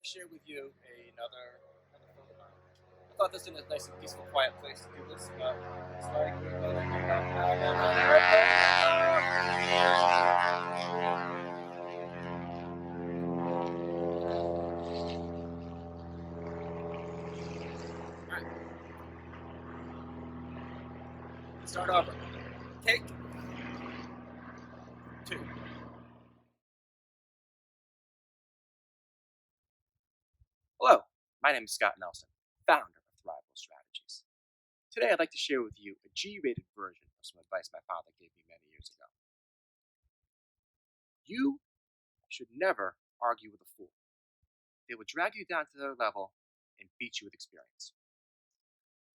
share with you another photo. I thought this in a nice and peaceful, quiet place to do this, but it's like we're gonna get back out Alright, start over. Take two. Hello, my name is Scott Nelson, founder of Thrival Strategies. Today I'd like to share with you a G-rated version of some advice my father gave me many years ago. You should never argue with a fool. They will drag you down to their level and beat you with experience.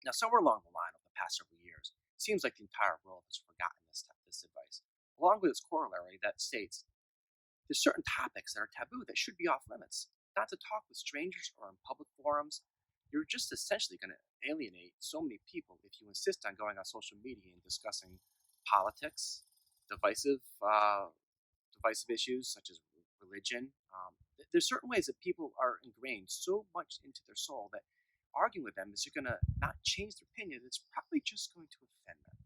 Now, somewhere along the line over the past several years, it seems like the entire world has forgotten this advice, along with its corollary that states there's certain topics that are taboo that should be off limits. Not to talk with strangers or in public forums. You're just essentially going to alienate so many people if you insist on going on social media and discussing politics, divisive issues such as religion. There's certain ways that people are ingrained so much into their soul that arguing with them is going to not change their opinion. It's probably just going to offend them.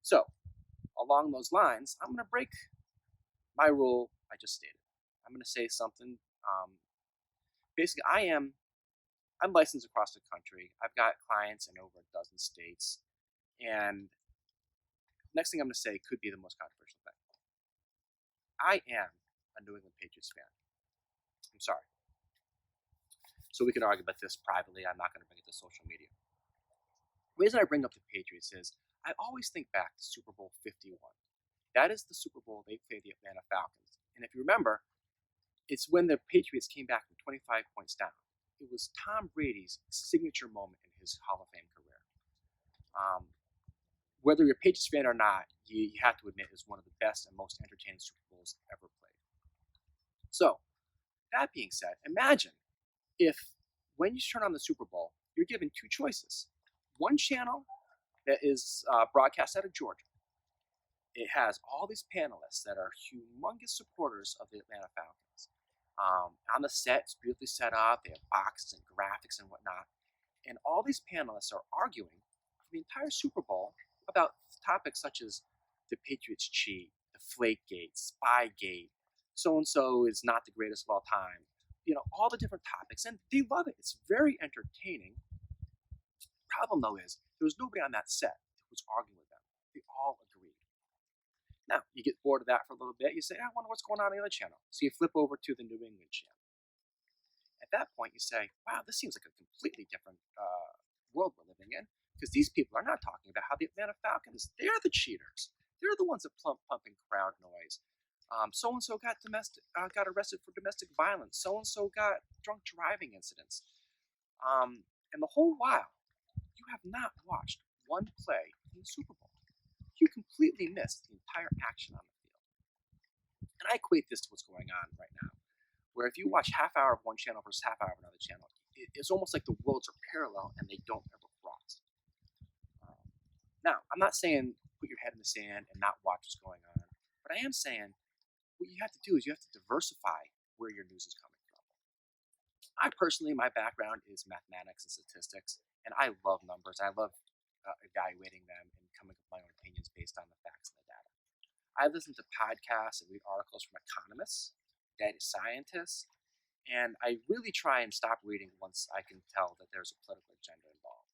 So, along those lines, I'm going to break my rule I just stated. I'm going to say something. Basically, I'm licensed across the country. I've got clients in over a dozen states, and next thing I'm going to say could be the most controversial thing. I am a New England Patriots fan. I'm sorry. So we can argue about this privately. I'm not going to bring it to social media. The reason I bring up the Patriots is I always think back to Super Bowl 51. That is the Super Bowl they played the Atlanta Falcons. And if you remember, it's when the Patriots came back from 25 points down. It was Tom Brady's signature moment in his Hall of Fame career. Whether you're a Patriots fan or not, you have to admit it's one of the best and most entertaining Super Bowls ever played. So, that being said, imagine if when you turn on the Super Bowl, you're given two choices. One channel that is broadcast out of Georgia. It has all these panelists that are humongous supporters of the Atlanta Falcons. On the set, it's beautifully set up. They have boxes and graphics and whatnot. And all these panelists are arguing for the entire Super Bowl about topics such as the Patriots cheat, the Flakegate, Spygate, so-and-so is not the greatest of all time. You know, all the different topics. And they love it. It's very entertaining. The problem, though, is there was nobody on that set who was arguing with them. They all agreed. Now, you get bored of that for a little bit. You say, I wonder what's going on the other channel. So you flip over to the New England channel. At that point, you say, wow, this seems like a completely different world we're living in, because these people are not talking about how the Atlanta Falcons, they're the cheaters. They're the ones that pumping crowd noise. So-and-so got arrested for domestic violence. So-and-so got drunk driving incidents. And the whole while, you have not watched one play in the Super Bowl. You completely missed the entire action on the field. And I equate this to what's going on right now, where if you watch half hour of one channel versus half hour of another channel, it's almost like the worlds are parallel and they don't ever cross. Now, I'm not saying put your head in the sand and not watch what's going on, but I am saying what you have to do is you have to diversify where your news is coming from. I personally, my background is mathematics and statistics, and I love numbers. I love evaluating them and coming up with my own opinions based on the facts and the data. I listen to podcasts and read articles from economists, data scientists, and I really try and stop reading once I can tell that there's a political agenda involved.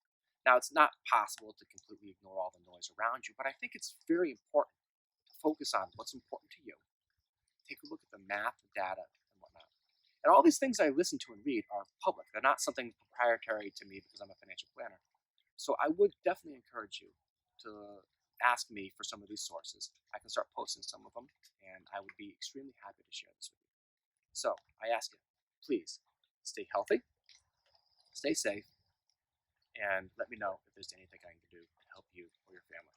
Now, it's not possible to completely ignore all the noise around you, but I think it's very important to focus on what's important to you. Take a look at the math, the data, and whatnot. And all these things I listen to and read are public. They're not something proprietary to me because I'm a financial planner. So I would definitely encourage you to ask me for some of these sources. I can start posting some of them, and I would be extremely happy to share this with you. So I ask you, please stay healthy, stay safe, and let me know if there's anything I can do to help you or your family.